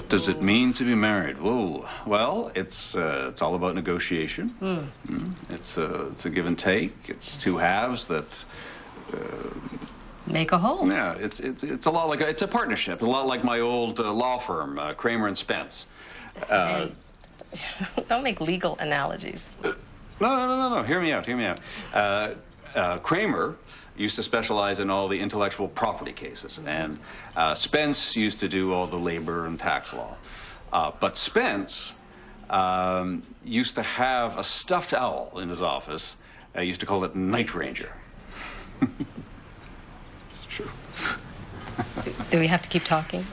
What does it mean to be married? Whoa. Well, it's all about negotiation. It's a give and take. It's two halves that make a whole. Yeah, it's a lot like it's a partnership. A lot like my old law firm, Kramer and Spence. Hey, don't make legal analogies. No. Hear me out. Kramer used to specialize in all the intellectual property cases, and Spence used to do all the labor and tax law. But Spence used to have a stuffed owl in his office. I used to call it Night Ranger. It's true. Do we have to keep talking?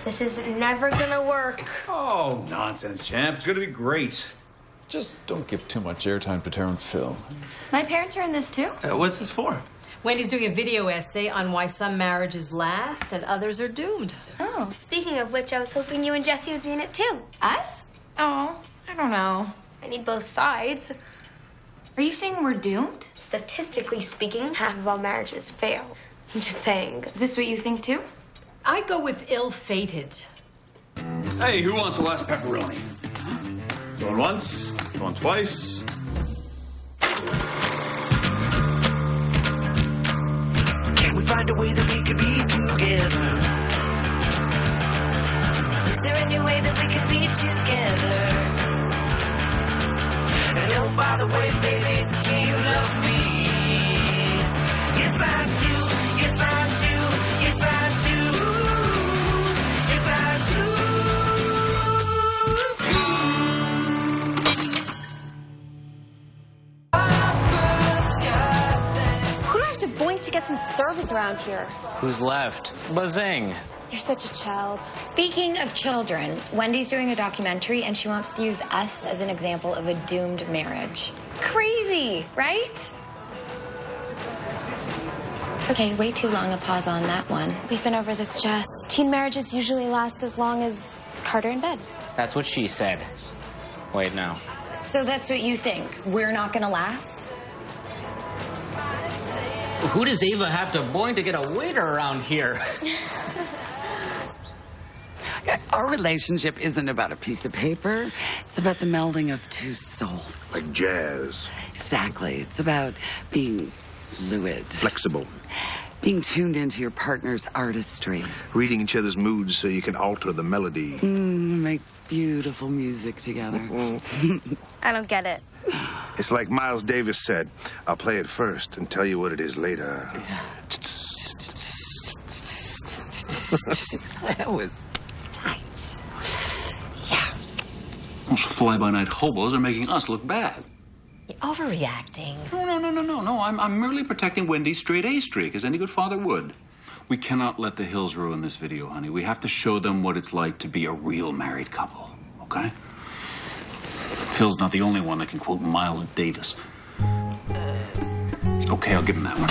This is never gonna work. Oh, nonsense, champ. It's gonna be great. Just don't give too much airtime to Terrence Phil. My parents are in this too? What's this for? Wendy's doing a video essay on why some marriages last and others are doomed. Oh. Speaking of which, I was hoping you and Jesse would be in it too. Us? Oh, I don't know. I need both sides. Are you saying we're doomed? Statistically speaking, half of all marriages fail. I'm just saying. Is this what you think too? I go with ill-fated. Hey, who wants the last pepperoni? Going once, going twice. Can we find a way that we could be together? Is there any way that we could be together? And oh, by the way, baby, do you love me? Yes, I do. Yes, I do. Yes, I do. Yes, I do. Who do I have to boink to get some service around here? Who's left? Bazing. You're such a child. Speaking of children, Wendy's doing a documentary and she wants to use us as an example of a doomed marriage. Crazy, right? Okay, way too long a pause on that one. We've been over this, Jess. Teen marriages usually last as long as Carter in bed. That's what she said. Wait, no. So that's what you think? We're not gonna last? Who does Ava have to boing to get a waiter around here? Our relationship isn't about a piece of paper. It's about the melding of two souls. Like jazz. Exactly. It's about being fluid. Flexible. Being tuned into your partner's artistry. Reading each other's moods so you can alter the melody. Make beautiful music together. I don't get it. It's like Miles Davis said, I'll play it first and tell you what it is later. That was tight. Yeah. Those fly-by-night hobos are making us look bad. You're overreacting. No. I'm merely protecting Wendy's straight A streak, as any good father would. We cannot let the hills ruin this video, honey. We have to show them what it's like to be a real married couple, okay? Phil's not the only one that can quote Miles Davis. Okay, I'll give him that one.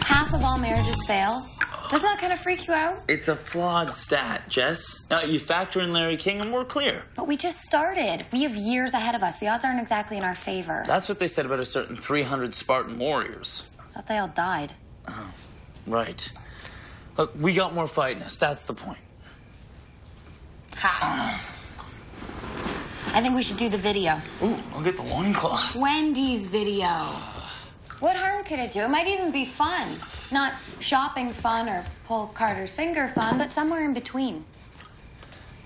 Half of all marriages fail. Doesn't that kind of freak you out? It's a flawed stat, Jess. Now, you factor in Larry King and we're clear. But we just started. We have years ahead of us. The odds aren't exactly in our favor. That's what they said about a certain 300 Spartan warriors. I thought they all died. Oh, right. Look, we got more fight in us. That's the point. Ha. I think we should do the video. Ooh, I'll get the loincloth. Wendy's video. What harm could it do? It might even be fun. Not shopping fun or pull Carter's finger fun, but somewhere in between.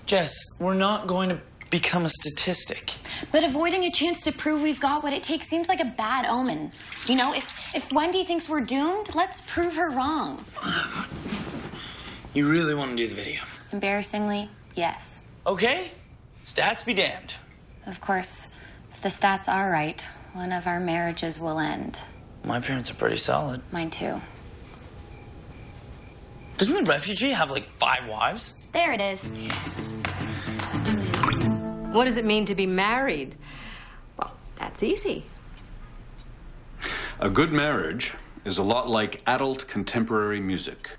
Jess, we're not going to become a statistic. But avoiding a chance to prove we've got what it takes seems like a bad omen. You know, if Wendy thinks we're doomed, let's prove her wrong. You really want to do the video? Embarrassingly, yes. Okay. Stats be damned. Of course, if the stats are right, one of our marriages will end. My parents are pretty solid. Mine too. Doesn't the refugee have like 5 wives? There it is. What does it mean to be married? Well, that's easy. A good marriage is a lot like adult contemporary music.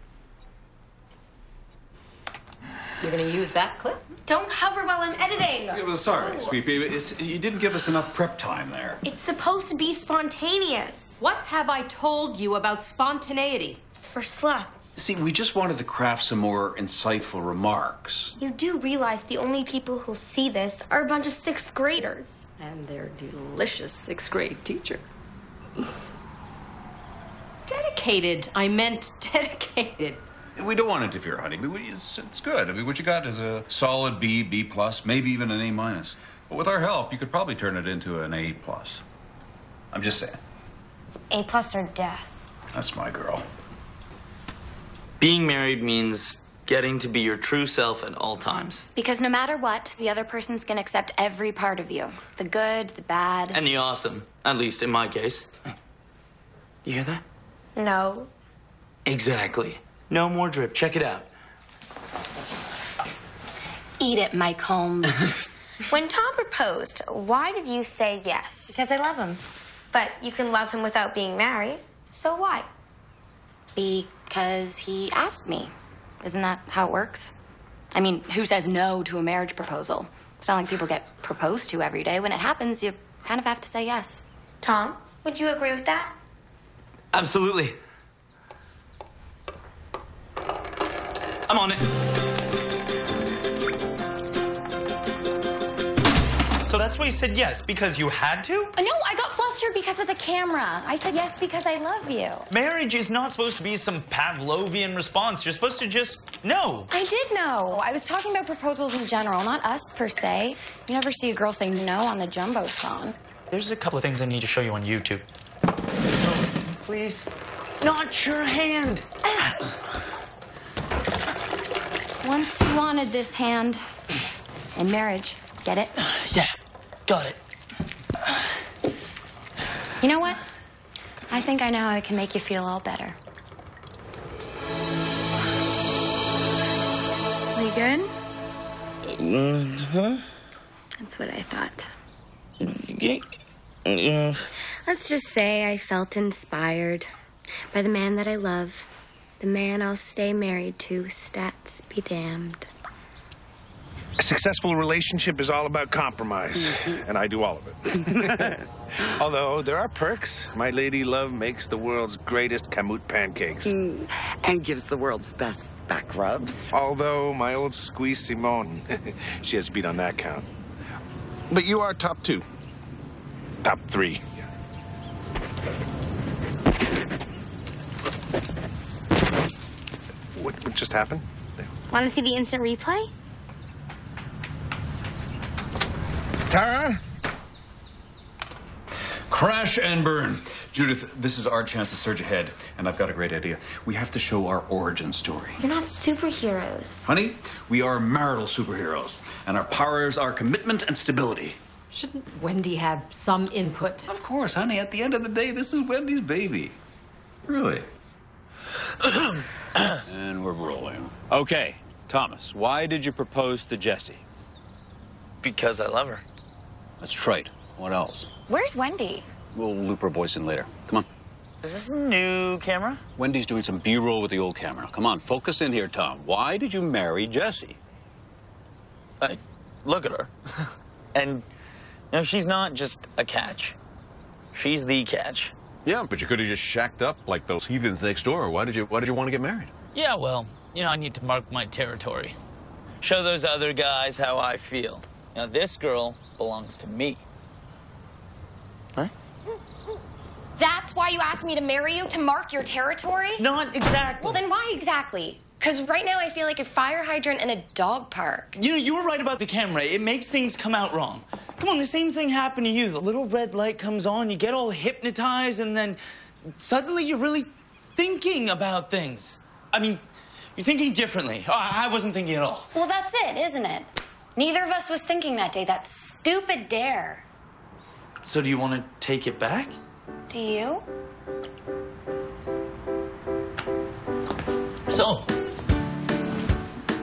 You're gonna use that clip? Don't hover while I'm editing. Yeah, well, sorry, sweet baby. You didn't give us enough prep time there. It's supposed to be spontaneous. What have I told you about spontaneity? It's for sluts. See, we just wanted to craft some more insightful remarks. You do realize the only people who'll see this are a bunch of 6th graders. And their delicious 6th grade teacher. Dedicated. I meant dedicated. We don't want to interfere, honey. It's good. I mean, what you got is a solid B, B+, maybe even an A-. But with our help, you could probably turn it into an A+. I'm just saying. A+ or death. That's my girl. Being married means getting to be your true self at all times. Because no matter what, the other person's gonna accept every part of you. The good, the bad. And the awesome, at least in my case. You hear that? No. Exactly. No more drip. Check it out. Eat it, Mike Holmes. When Tom proposed, why did you say yes? Because I love him. But you can love him without being married. So why? Because he asked me. Isn't that how it works? I mean, who says no to a marriage proposal? It's not like people get proposed to every day. When it happens, you kind of have to say yes. Tom, would you agree with that? Absolutely. I'm on it. So that's why you said yes, because you had to? No, I got flustered because of the camera. I said yes because I love you. Marriage is not supposed to be some Pavlovian response. You're supposed to just know. I did know. I was talking about proposals in general, not us per se. You never see a girl say no on the Jumbotron. There's a couple of things I need to show you on YouTube. Oh, please. Not your hand. Once you wanted this hand in marriage. Get it? Yeah, got it. You know what? I think I know how I can make you feel all better. We good? Mm-hmm. That's what I thought. Yeah. Let's just say I felt inspired by the man that I love. The man I'll stay married to, stats be damned. A successful relationship is all about compromise, and I do all of it. Although there are perks. My lady love makes the world's greatest kamut pancakes. And gives the world's best back rubs. Although my old squeeze Simone, she has beat on that count. But you are top 2. Top 3. What just happened? Want to see the instant replay? Tara? Crash and burn. Judith, this is our chance to surge ahead, and I've got a great idea. We have to show our origin story. You're not superheroes. Honey, we are marital superheroes, and our powers are commitment and stability. Shouldn't Wendy have some input? Of course, honey. At the end of the day, this is Wendy's baby. Really. And we're rolling. Okay, Thomas, why did you propose to Jessie? Because I love her. That's trite. What else? Where's Wendy? We'll loop her voice in later. Come on. Is this a new camera? Wendy's doing some B-roll with the old camera. Come on, focus in here, Tom. Why did you marry Jessie? Look at her. And, you know, she's not just a catch. She's the catch. Yeah, but you could have just shacked up like those heathens next door. Why did you want to get married? Yeah, well, you know, I need to mark my territory. Show those other guys how I feel. Now, this girl belongs to me. Right? That's why you asked me to marry you? To mark your territory? Not exactly. Well, then why exactly? Because right now I feel like a fire hydrant in a dog park. You know, you were right about the camera. It makes things come out wrong. Come on, the same thing happened to you. The little red light comes on, you get all hypnotized, and then suddenly you're really thinking about things. I mean, you're thinking differently. Oh, I wasn't thinking at all. Well, that's it, isn't it? Neither of us was thinking that day. That stupid dare. So do you want to take it back? Do you? So,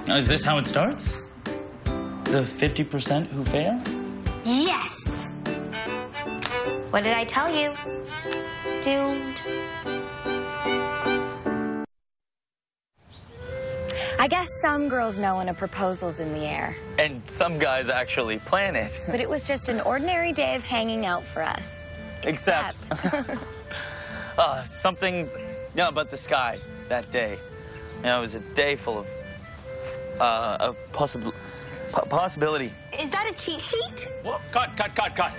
now is this how it starts? The 50% who fail? Yes! What did I tell you? Doomed. I guess some girls know when a proposal's in the air. And some guys actually plan it. But it was just an ordinary day of hanging out for us. Except. Something about the sky that day. You know, it was a day full of possibility. Is that a cheat sheet? Well, cut.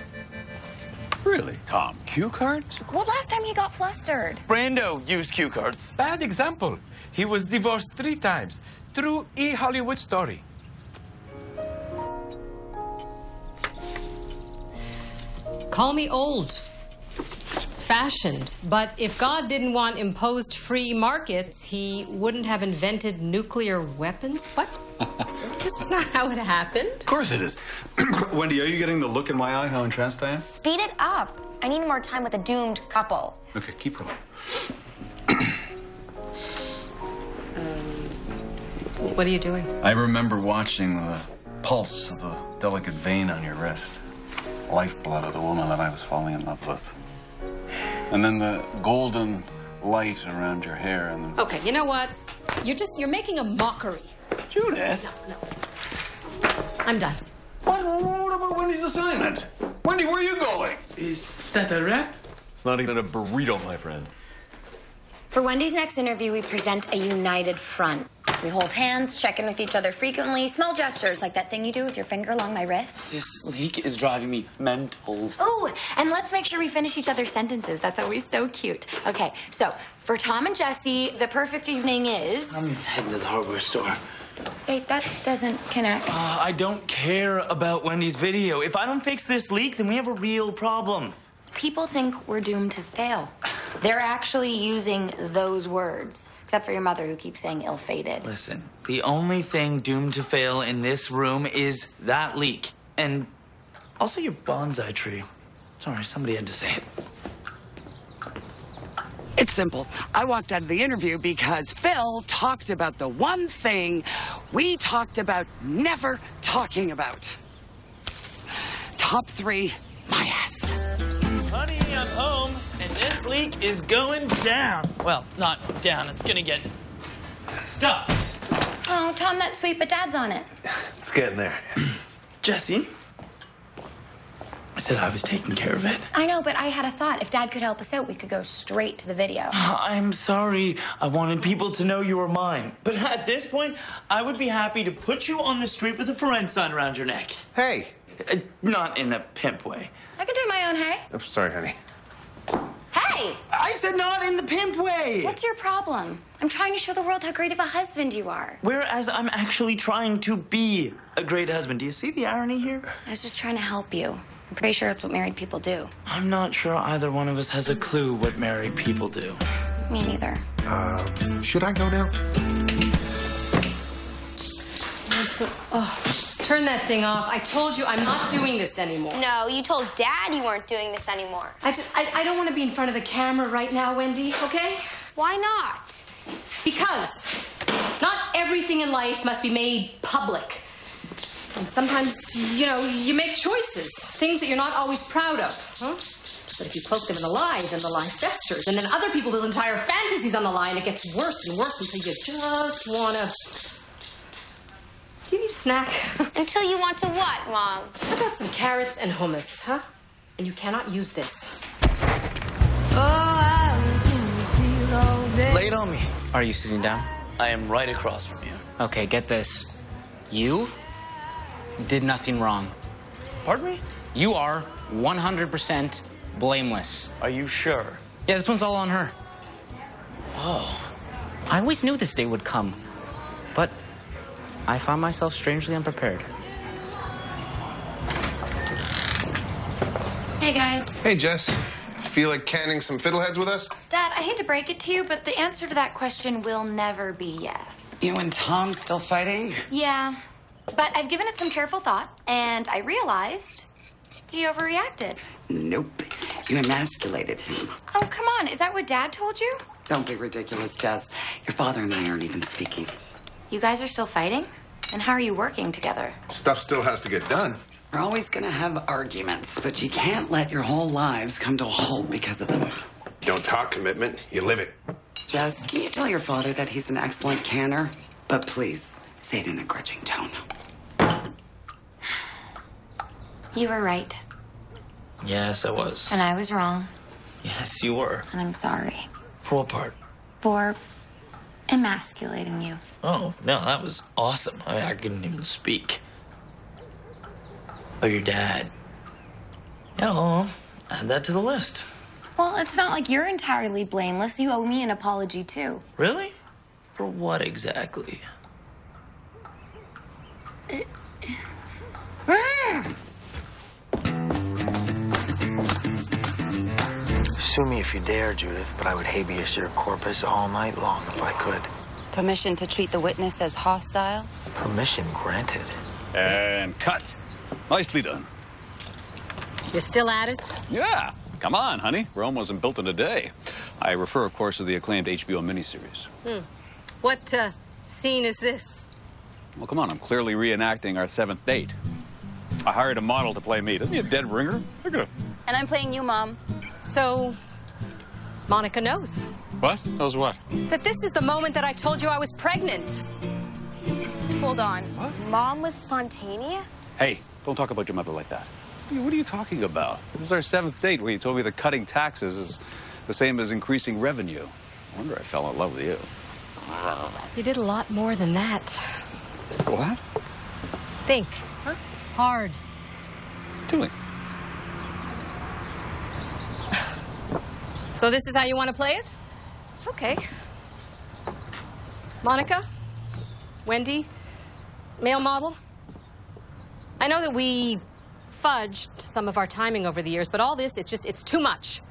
Really, Tom? Cue cards? Well, last time he got flustered. Brando used cue cards. Bad example. He was divorced 3 times. True Hollywood story. Call me old, fashioned, but if God didn't want imposed free markets, he wouldn't have invented nuclear weapons. What? This is not how it happened. Of course it is. Wendy, are you getting the look in my eye how entranced I am? Speed it up. I need more time with a doomed couple. Okay, keep going. What are you doing? I remember watching the pulse of the delicate vein on your wrist. Lifeblood of the woman that I was falling in love with. And then the golden light around your hair and then... Okay, you know what? You're making a mockery. Judith? No. I'm done. What about Wendy's assignment? Wendy, where are you going? Is that a wrap? It's not even a burrito, my friend. For Wendy's next interview, we present a united front. We hold hands, check in with each other frequently, small gestures like that thing you do with your finger along my wrist. This leak is driving me mental. Oh, and let's make sure we finish each other's sentences. That's always so cute. Okay, so for Tom and Jesse, the perfect evening is... I'm heading to the hardware store. Wait, that doesn't connect. I don't care about Wendy's video. If I don't fix this leak, then we have a real problem. People think we're doomed to fail. They're actually using those words. Except for your mother, who keeps saying ill-fated. Listen, the only thing doomed to fail in this room is that leak. And also your bonsai tree. Sorry, somebody had to say it. It's simple. I walked out of the interview because Phil talked about the one thing we talked about never talking about. Top 3, my ass. Honey, I'm home, and this leak is going down. Well, not down. It's gonna get stuffed. Oh, Tom, that's sweet, but Dad's on it. It's getting there. Jesse, I said I was taking care of it. I know, but I had a thought. If Dad could help us out, we could go straight to the video. I'm sorry. I wanted people to know you were mine. But at this point, I would be happy to put you on the street with a for rent sign around your neck. Hey. Not in a pimp way. I can do my own hey. I'm sorry, honey. Hey! I said not in the pimp way. What's your problem? I'm trying to show the world how great of a husband you are. Whereas I'm actually trying to be a great husband. Do you see the irony here? I was just trying to help you. I'm pretty sure it's what married people do. I'm not sure either one of us has a clue what married people do. Me neither. Should I go now? Oh, turn that thing off. I told you I'm not doing this anymore. No, you told Dad you weren't doing this anymore. I don't want to be in front of the camera right now, Wendy, okay? Why not? Because not everything in life must be made public. And sometimes, you know, you make choices, things that you're not always proud of, huh? But if you cloak them in a lie, then the lie festers. And then other people build entire fantasies on the lie, and it gets worse and worse until you just want to... Do you need a snack? Until you want to what, Mom? How about some carrots and hummus, huh? And you cannot use this. Lay it on me. Are you sitting down? I am right across from you. Okay, get this. You did nothing wrong. Pardon me? You are 100% blameless. Are you sure? Yeah, this one's all on her. Oh. I always knew this day would come, but I found myself strangely unprepared. Hey, guys. Hey, Jess. Feel like canning some fiddleheads with us? Dad, I hate to break it to you, but the answer to that question will never be yes. You and Tom still fighting? Yeah, but I've given it some careful thought, and I realized he overreacted. Nope. You emasculated him. Oh, come on. Is that what Dad told you? Don't be ridiculous, Jess. Your father and I aren't even speaking. You guys are still fighting? And how are you working together? Stuff still has to get done. We're always gonna have arguments, but you can't let your whole lives come to a halt because of them. Don't talk commitment, you live it. Jess, can you tell your father that he's an excellent canner, But please, say it in a grudging tone. You were right. Yes, I was. And I was wrong. Yes, you were. And I'm sorry. For what part? For emasculating you. Oh, no, that was awesome. I mean, I couldn't even speak. Oh, your dad. Yeah, well, add that to the list. Well, it's not like you're entirely blameless. You owe me an apology, too. Really? For what exactly? Sue me if you dare, Judith, but I would habeas your corpus all night long if I could. Permission to treat the witness as hostile? Permission granted. And cut. Nicely done. You're still at it? Yeah. Come on, honey. Rome wasn't built in a day. I refer, of course, to the acclaimed HBO miniseries. What scene is this? Well, come on. I'm clearly reenacting our 7th date. I hired a model to play me. Doesn't he a dead ringer? Look at him. And I'm playing you, Mom. So, Monica knows. What? Knows what? That this is the moment that I told you I was pregnant. Hold on. What? Mom was spontaneous? Hey, don't talk about your mother like that. What are you talking about? It was our 7th date where you told me that cutting taxes is the same as increasing revenue. I wonder I fell in love with you. You did a lot more than that. What? Think. Huh? Hard. Doing. So this is how you want to play it? Okay. Monica? Wendy? Male model? I know that we fudged some of our timing over the years, but all this, it's too much.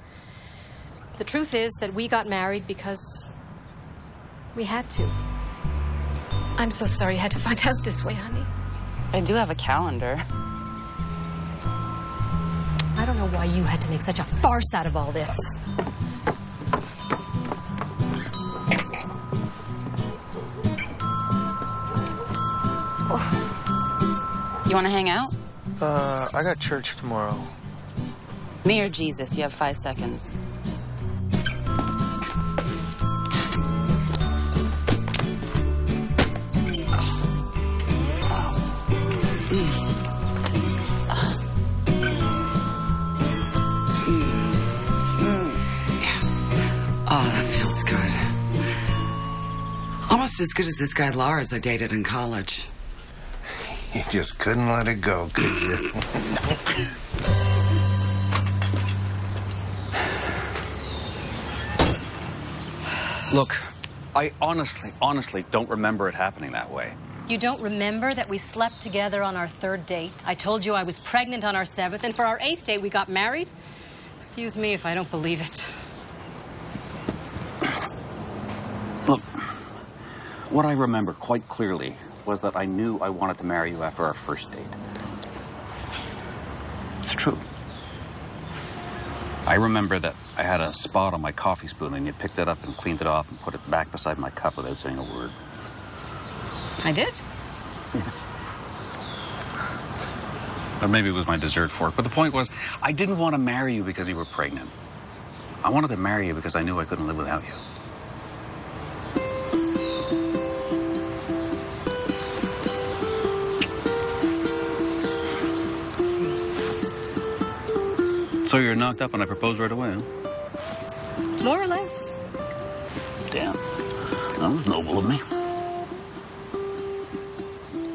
The truth is that we got married because we had to. I'm so sorry you had to find out this way, honey. I do have a calendar. I don't know why you had to make such a farce out of all this. You want to hang out? I got church tomorrow. Me or Jesus? You have 5 seconds. Oh, that feels good. Almost as good as this guy Lars I dated in college. You just couldn't let it go, could you? Look, I honestly don't remember it happening that way. You don't remember that we slept together on our 3rd date? I told you I was pregnant on our 7th, and for our 8th date we got married? Excuse me if I don't believe it. Look, what I remember quite clearly was that I knew I wanted to marry you after our 1st date. It's true. I remember that I had a spot on my coffee spoon and you picked it up and cleaned it off and put it back beside my cup without saying a word. I did? Yeah. Or maybe it was my dessert fork. But the point was, I didn't want to marry you because you were pregnant. I wanted to marry you because I knew I couldn't live without you. So you're knocked up and I proposed right away, huh? More or less. Damn. That was noble of me.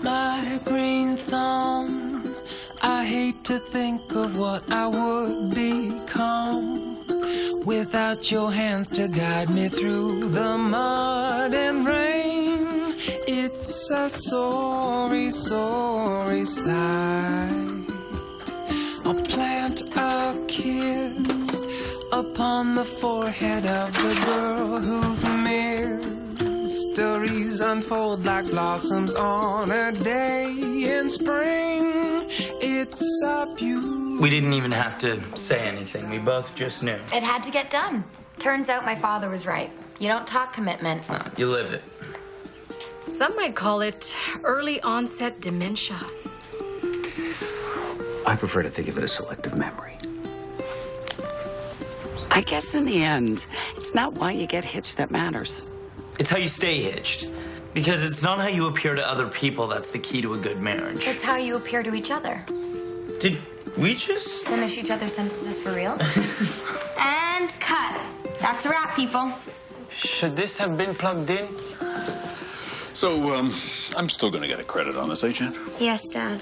My green thumb, I hate to think of what I would become without your hands to guide me through the mud and rain. It's a sorry, sorry sight. I'll plant a kiss upon the forehead of the girl whose mysteries unfold like blossoms on a day in spring. It's a beautiful... We didn't even have to say anything. We both just knew. It had to get done. Turns out my father was right. You don't talk commitment. You live it. Some might call it early onset dementia. I prefer to think of it as selective memory. I guess in the end, it's not why you get hitched that matters. It's how you stay hitched. Because it's not how you appear to other people that's the key to a good marriage. It's how you appear to each other. Did we just finish each other's sentences for real? And cut. That's a wrap, people. Should this have been plugged in? So, I'm still gonna get a credit on this, eh, Jen? Yes, Dad.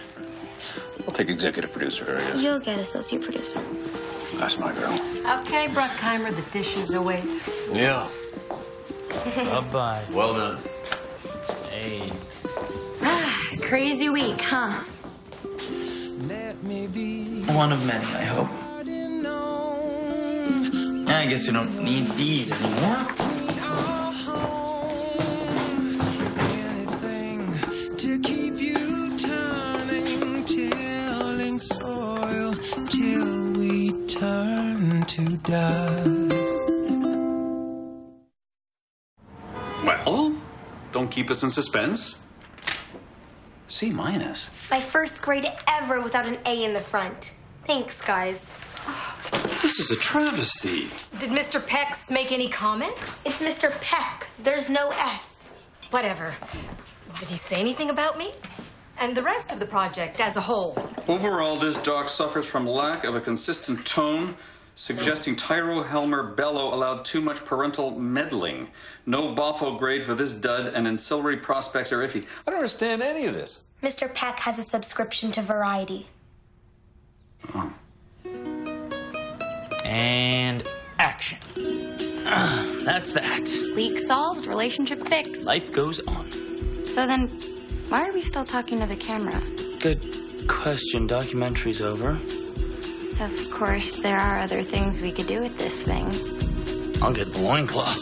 I'll take executive producer areas. You'll get associate producer. That's my girl. Okay, Bruckheimer, the dishes await. Yeah. Bye-bye. Well done. Hey. Crazy week, huh? One of many, I hope. I guess we don't need these anymore. To keep you turning, tilling soil till we turn to dust. Well, don't keep us in suspense. C-. My first grade ever without an A in the front. Thanks, guys. This is a travesty. Did Mr. Pex make any comments? It's Mr. Peck. There's no S. Whatever. Did he say anything about me? And the rest of the project as a whole? Overall, this doc suffers from lack of a consistent tone, suggesting Tyro Helmer Bello allowed too much parental meddling. No Boffo grade for this dud, and ancillary prospects are iffy. I don't understand any of this. Mr. Peck has a subscription to Variety. Oh. And action. That's that. Leak solved, relationship fixed. Life goes on. So then, why are we still talking to the camera? Good question. Documentary's over. Of course, there are other things we could do with this thing. I'll get the loincloth.